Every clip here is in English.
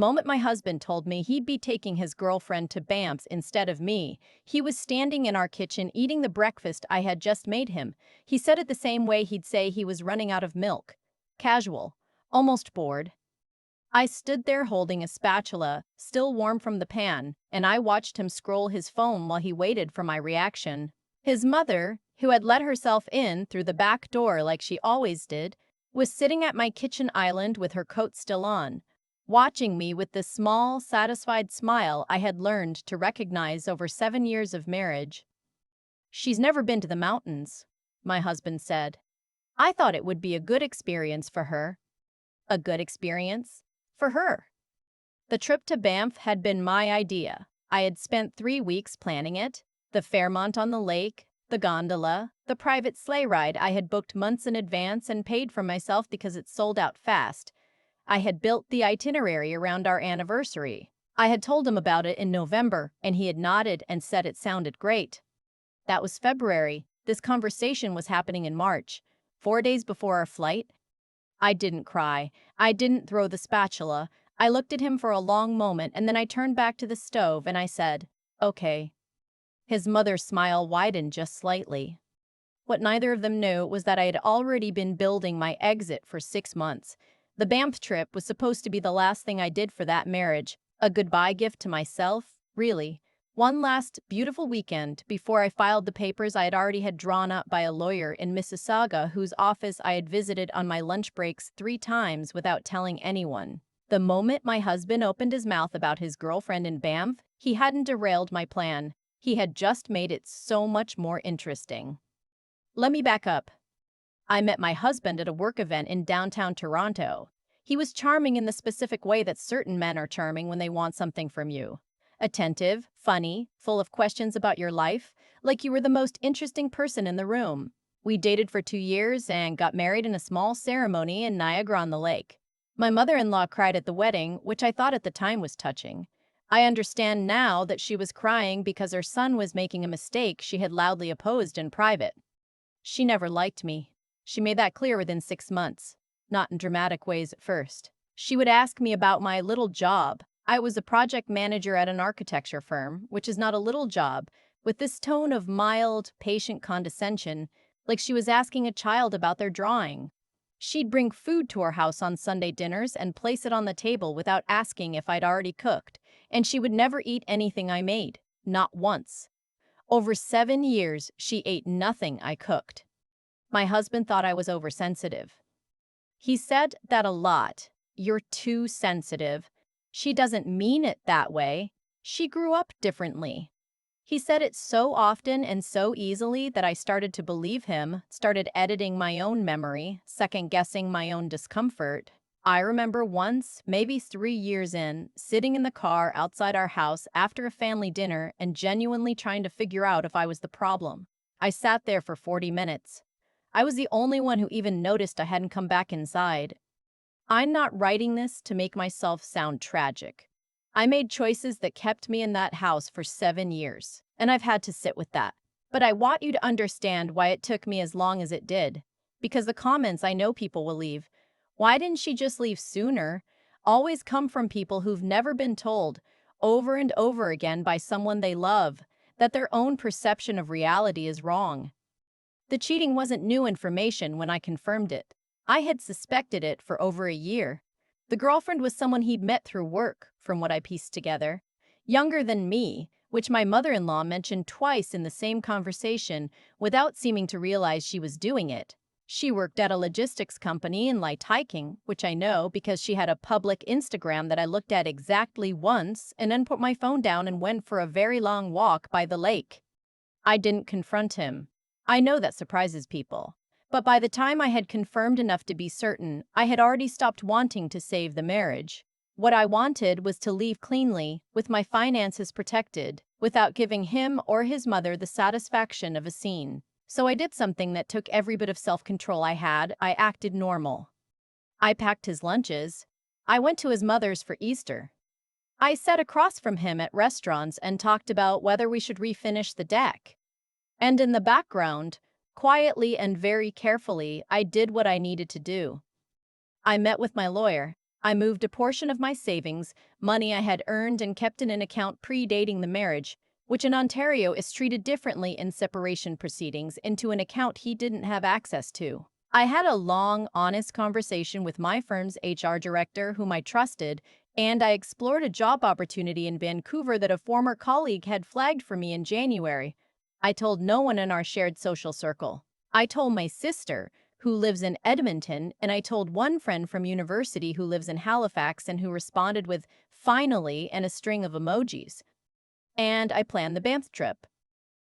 The moment my husband told me he'd be taking his girlfriend to Banff instead of me, he was standing in our kitchen eating the breakfast I had just made him. He said it the same way he'd say he was running out of milk. Casual. Almost bored. I stood there holding a spatula, still warm from the pan, and I watched him scroll his phone while he waited for my reaction. His mother, who had let herself in through the back door like she always did, was sitting at my kitchen island with her coat still on, watching me with the small, satisfied smile I had learned to recognize over 7 years of marriage. "She's never been to the mountains," my husband said. "I thought it would be a good experience for her." A good experience? For her. The trip to Banff had been my idea. I had spent 3 weeks planning it. The Fairmont on the lake, the gondola, the private sleigh ride I had booked months in advance and paid for myself because it sold out fast. I had built the itinerary around our anniversary. I had told him about it in November, and he had nodded and said it sounded great. That was February. This conversation was happening in March, 4 days before our flight. I didn't cry. I didn't throw the spatula. I looked at him for a long moment, and then I turned back to the stove and I said, "Okay." His mother's smile widened just slightly. What neither of them knew was that I had already been building my exit for 6 months. The Banff trip was supposed to be the last thing I did for that marriage, a goodbye gift to myself, really. One last beautiful weekend before I filed the papers I had already had drawn up by a lawyer in Mississauga whose office I had visited on my lunch breaks 3 times without telling anyone. The moment my husband opened his mouth about his girlfriend in Banff, he hadn't derailed my plan. He had just made it so much more interesting. Let me back up. I met my husband at a work event in downtown Toronto. He was charming in the specific way that certain men are charming when they want something from you. Attentive, funny, full of questions about your life, like you were the most interesting person in the room. We dated for 2 years and got married in a small ceremony in Niagara-on-the-Lake. My mother-in-law cried at the wedding, which I thought at the time was touching. I understand now that she was crying because her son was making a mistake she had loudly opposed in private. She never liked me. She made that clear within 6 months. Not in dramatic ways at first. She would ask me about my little job. I was a project manager at an architecture firm, which is not a little job, with this tone of mild, patient condescension, like she was asking a child about their drawing. She'd bring food to our house on Sunday dinners and place it on the table without asking if I'd already cooked, and she would never eat anything I made, not once. Over 7 years, she ate nothing I cooked. My husband thought I was oversensitive. He said that a lot. "You're too sensitive. She doesn't mean it that way. She grew up differently." He said it so often and so easily that I started to believe him, started editing my own memory, second-guessing my own discomfort. I remember once, maybe 3 years in, sitting in the car outside our house after a family dinner and genuinely trying to figure out if I was the problem. I sat there for 40 minutes. I was the only one who even noticed I hadn't come back inside. I'm not writing this to make myself sound tragic. I made choices that kept me in that house for 7 years, and I've had to sit with that. But I want you to understand why it took me as long as it did. Because the comments I know people will leave, "Why didn't she just leave sooner?" always come from people who've never been told, over and over again by someone they love, that their own perception of reality is wrong. The cheating wasn't new information when I confirmed it. I had suspected it for over a year. The girlfriend was someone he'd met through work, from what I pieced together. Younger than me, which my mother-in-law mentioned twice in the same conversation without seeming to realize she was doing it. She worked at a logistics company in light hiking, which I know because she had a public Instagram that I looked at exactly once and then put my phone down and went for a very long walk by the lake. I didn't confront him. I know that surprises people. But by the time I had confirmed enough to be certain, I had already stopped wanting to save the marriage. What I wanted was to leave cleanly, with my finances protected, without giving him or his mother the satisfaction of a scene. So I did something that took every bit of self-control I had. I acted normal. I packed his lunches. I went to his mother's for Easter. I sat across from him at restaurants and talked about whether we should refinish the deck. And in the background, quietly and very carefully, I did what I needed to do. I met with my lawyer. I moved a portion of my savings, money I had earned and kept in an account predating the marriage, which in Ontario is treated differently in separation proceedings, into an account he didn't have access to. I had a long, honest conversation with my firm's HR director, whom I trusted, and I explored a job opportunity in Vancouver that a former colleague had flagged for me in January. I told no one in our shared social circle. I told my sister, who lives in Edmonton, and I told one friend from university who lives in Halifax and who responded with "finally" and a string of emojis. And I planned the Banff trip.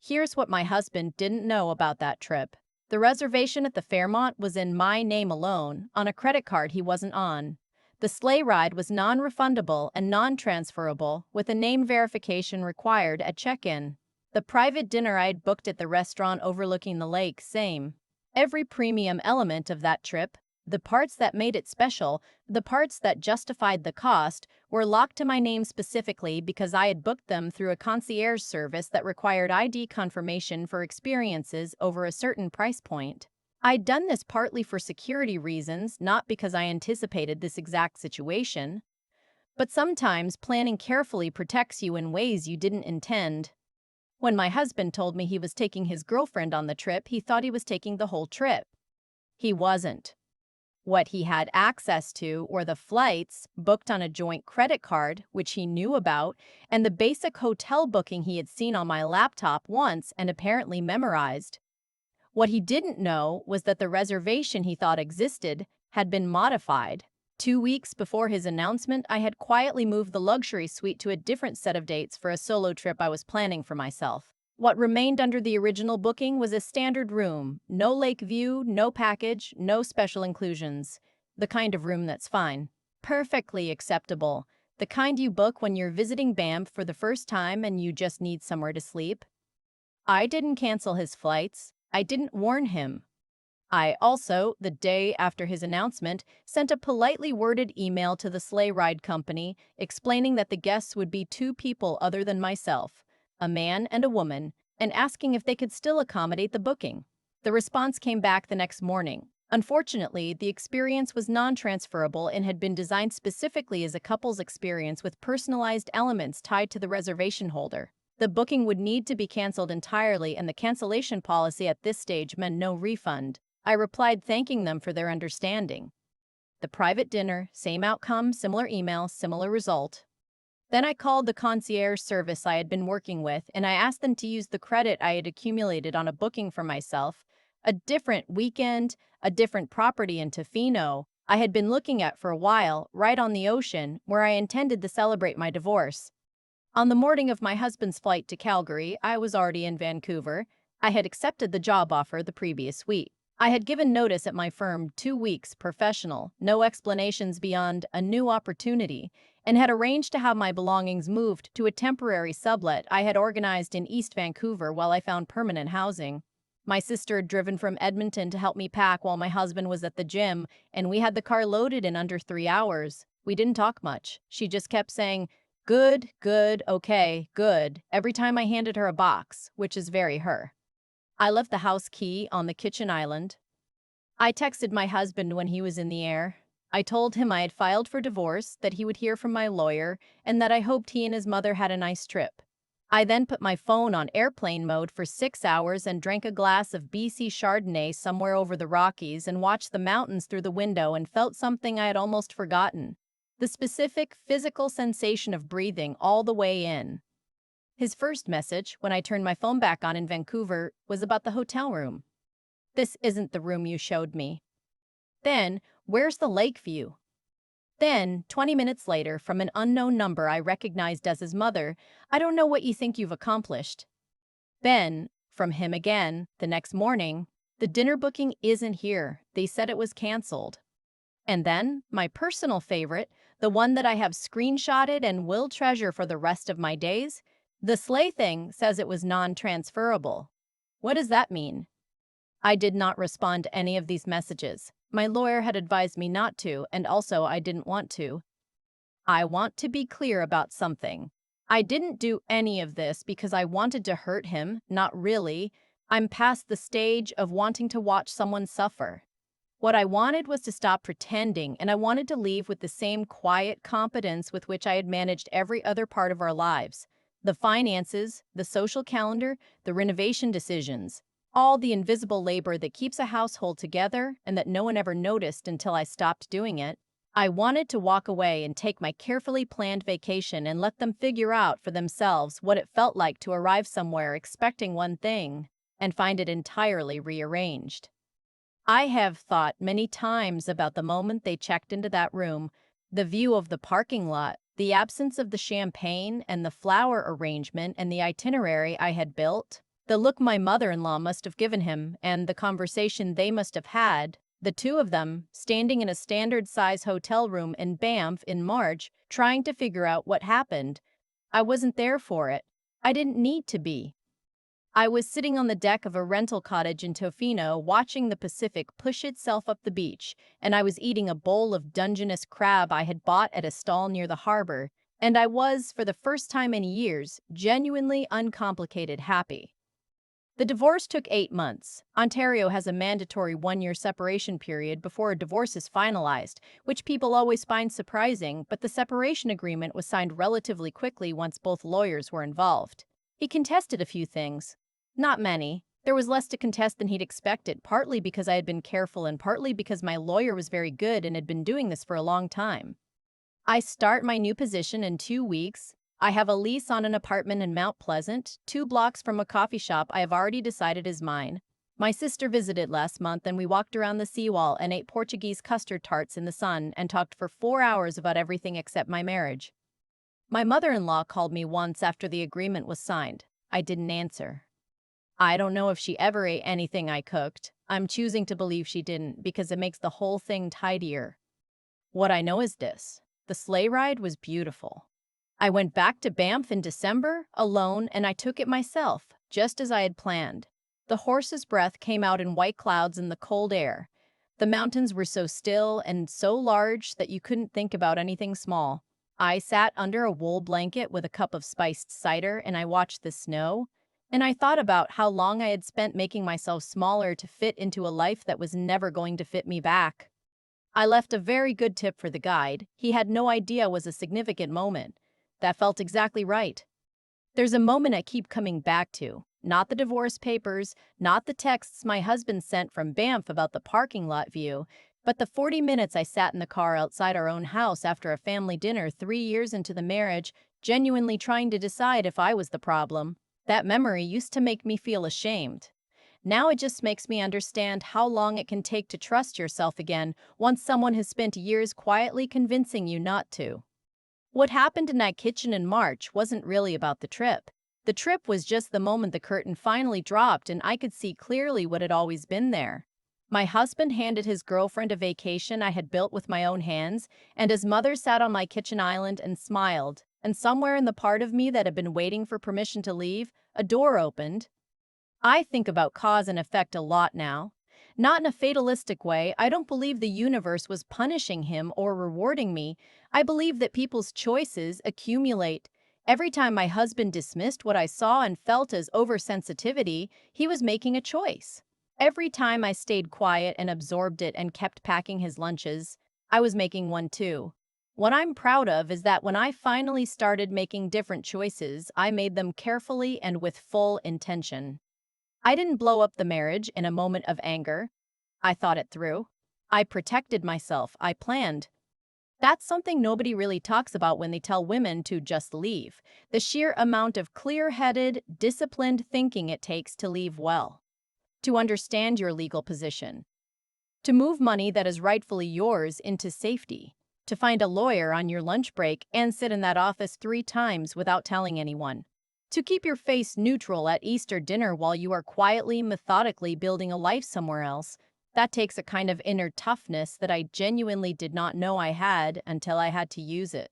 Here's what my husband didn't know about that trip. The reservation at the Fairmont was in my name alone, on a credit card he wasn't on. The sleigh ride was non-refundable and non-transferable, with a name verification required at check-in. The private dinner I'd booked at the restaurant overlooking the lake, same. Every premium element of that trip, the parts that made it special, the parts that justified the cost, were locked to my name specifically because I had booked them through a concierge service that required ID confirmation for experiences over a certain price point. I'd done this partly for security reasons, not because I anticipated this exact situation. But sometimes planning carefully protects you in ways you didn't intend. When my husband told me he was taking his girlfriend on the trip, he thought he was taking the whole trip. He wasn't. What he had access to were the flights booked on a joint credit card, which he knew about, and the basic hotel booking he had seen on my laptop once and apparently memorized. What he didn't know was that the reservation he thought existed had been modified. 2 weeks before his announcement, I had quietly moved the luxury suite to a different set of dates for a solo trip I was planning for myself. What remained under the original booking was a standard room, no lake view, no package, no special inclusions. The kind of room that's fine. Perfectly acceptable. The kind you book when you're visiting Banff for the first time and you just need somewhere to sleep. I didn't cancel his flights. I didn't warn him. I also, the day after his announcement, sent a politely worded email to the sleigh ride company explaining that the guests would be two people other than myself, a man and a woman, and asking if they could still accommodate the booking. The response came back the next morning. Unfortunately, the experience was non-transferable and had been designed specifically as a couple's experience with personalized elements tied to the reservation holder. The booking would need to be canceled entirely, and the cancellation policy at this stage meant no refund. I replied thanking them for their understanding. The private dinner, same outcome, similar email, similar result. Then I called the concierge service I had been working with, and I asked them to use the credit I had accumulated on a booking for myself, a different weekend, a different property in Tofino I had been looking at for a while, right on the ocean, where I intended to celebrate my divorce. On the morning of my husband's flight to Calgary, I was already in Vancouver. I had accepted the job offer the previous week. I had given notice at my firm 2 weeks, professional, no explanations beyond a new opportunity, and had arranged to have my belongings moved to a temporary sublet I had organized in East Vancouver while I found permanent housing. My sister had driven from Edmonton to help me pack while my husband was at the gym, and we had the car loaded in under 3 hours. We didn't talk much. She just kept saying, "Good, good, okay, good," every time I handed her a box, which is very her. I left the house key on the kitchen island. I texted my husband when he was in the air. I told him I had filed for divorce, that he would hear from my lawyer, and that I hoped he and his mother had a nice trip. I then put my phone on airplane mode for 6 hours and drank a glass of BC Chardonnay somewhere over the Rockies and watched the mountains through the window and felt something I had almost forgotten. The specific physical sensation of breathing all the way in. His first message, when I turned my phone back on in Vancouver, was about the hotel room. "This isn't the room you showed me." Then, "Where's the lake view?" Then, 20 minutes later, from an unknown number I recognized as his mother, "I don't know what you think you've accomplished." Then, from him again, the next morning, "The dinner booking isn't here. They said it was canceled." And then, my personal favorite, the one that I have screenshotted and will treasure for the rest of my days, "The sleigh thing says it was non-transferable." What does that mean? I did not respond to any of these messages. My lawyer had advised me not to, and also I didn't want to. I want to be clear about something. I didn't do any of this because I wanted to hurt him, not really. I'm past the stage of wanting to watch someone suffer. What I wanted was to stop pretending, and I wanted to leave with the same quiet competence with which I had managed every other part of our lives. The finances, the social calendar, the renovation decisions, all the invisible labor that keeps a household together and that no one ever noticed until I stopped doing it. I wanted to walk away and take my carefully planned vacation and let them figure out for themselves what it felt like to arrive somewhere expecting one thing and find it entirely rearranged. I have thought many times about the moment they checked into that room, the view of the parking lot, the absence of the champagne and the flower arrangement and the itinerary I had built, the look my mother-in-law must have given him, and the conversation they must have had, the two of them, standing in a standard-size hotel room in Banff in March, trying to figure out what happened. I wasn't there for it. I didn't need to be. I was sitting on the deck of a rental cottage in Tofino watching the Pacific push itself up the beach, and I was eating a bowl of Dungeness crab I had bought at a stall near the harbor, and I was, for the first time in years, genuinely uncomplicated happy. The divorce took 8 months. Ontario has a mandatory 1-year separation period before a divorce is finalized, which people always find surprising, but the separation agreement was signed relatively quickly once both lawyers were involved. He contested a few things. Not many. There was less to contest than he'd expected, partly because I had been careful and partly because my lawyer was very good and had been doing this for a long time. I start my new position in 2 weeks. I have a lease on an apartment in Mount Pleasant, 2 blocks from a coffee shop I have already decided is mine. My sister visited last month and we walked around the seawall and ate Portuguese custard tarts in the sun and talked for 4 hours about everything except my marriage. My mother-in-law called me once after the agreement was signed. I didn't answer. I don't know if she ever ate anything I cooked. I'm choosing to believe she didn't because it makes the whole thing tidier. What I know is this: the sleigh ride was beautiful. I went back to Banff in December, alone, and I took it myself, just as I had planned. The horse's breath came out in white clouds in the cold air. The mountains were so still and so large that you couldn't think about anything small. I sat under a wool blanket with a cup of spiced cider and I watched the snow, and I thought about how long I had spent making myself smaller to fit into a life that was never going to fit me back. I left a very good tip for the guide. He had no idea it was a significant moment. That felt exactly right. There's a moment I keep coming back to. Not the divorce papers, not the texts my husband sent from Banff about the parking lot view, but the 40 minutes I sat in the car outside our own house after a family dinner 3 years into the marriage, genuinely trying to decide if I was the problem. That memory used to make me feel ashamed. Now it just makes me understand how long it can take to trust yourself again once someone has spent years quietly convincing you not to. What happened in that kitchen in March wasn't really about the trip. The trip was just the moment the curtain finally dropped and I could see clearly what had always been there. My husband handed his girlfriend a vacation I had built with my own hands, and his mother sat on my kitchen island and smiled, and somewhere in the part of me that had been waiting for permission to leave, a door opened. I think about cause and effect a lot now. Not in a fatalistic way. I don't believe the universe was punishing him or rewarding me. I believe that people's choices accumulate. Every time my husband dismissed what I saw and felt as oversensitivity, he was making a choice. Every time I stayed quiet and absorbed it and kept packing his lunches, I was making one too. What I'm proud of is that when I finally started making different choices, I made them carefully and with full intention. I didn't blow up the marriage in a moment of anger. I thought it through. I protected myself. I planned. That's something nobody really talks about when they tell women to just leave. The sheer amount of clear-headed, disciplined thinking it takes to leave well. To understand your legal position. To move money that is rightfully yours into safety. To find a lawyer on your lunch break and sit in that office 3 times without telling anyone. To keep your face neutral at Easter dinner while you are quietly, methodically building a life somewhere else. That takes a kind of inner toughness that I genuinely did not know I had until I had to use it.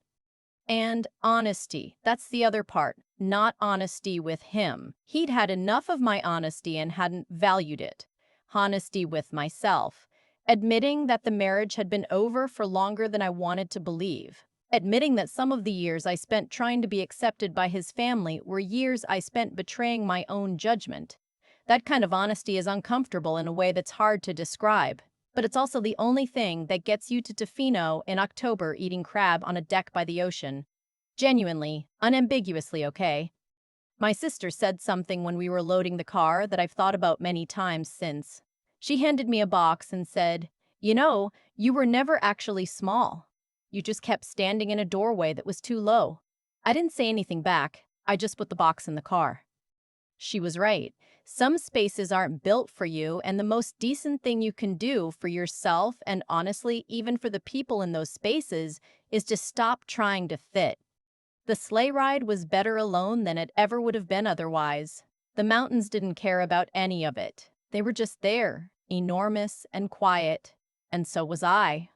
And honesty. That's the other part. Not honesty with him. He'd had enough of my honesty and hadn't valued it. Honesty with myself. Admitting that the marriage had been over for longer than I wanted to believe. Admitting that some of the years I spent trying to be accepted by his family were years I spent betraying my own judgment. That kind of honesty is uncomfortable in a way that's hard to describe, but it's also the only thing that gets you to Tofino in October eating crab on a deck by the ocean. Genuinely, unambiguously okay. My sister said something when we were loading the car that I've thought about many times since. She handed me a box and said, "You know, you were never actually small. You just kept standing in a doorway that was too low." I didn't say anything back. I just put the box in the car. She was right. Some spaces aren't built for you, and the most decent thing you can do for yourself and honestly, even for the people in those spaces, is to stop trying to fit. The sleigh ride was better alone than it ever would have been otherwise. The mountains didn't care about any of it. They were just there, enormous and quiet, and so was I.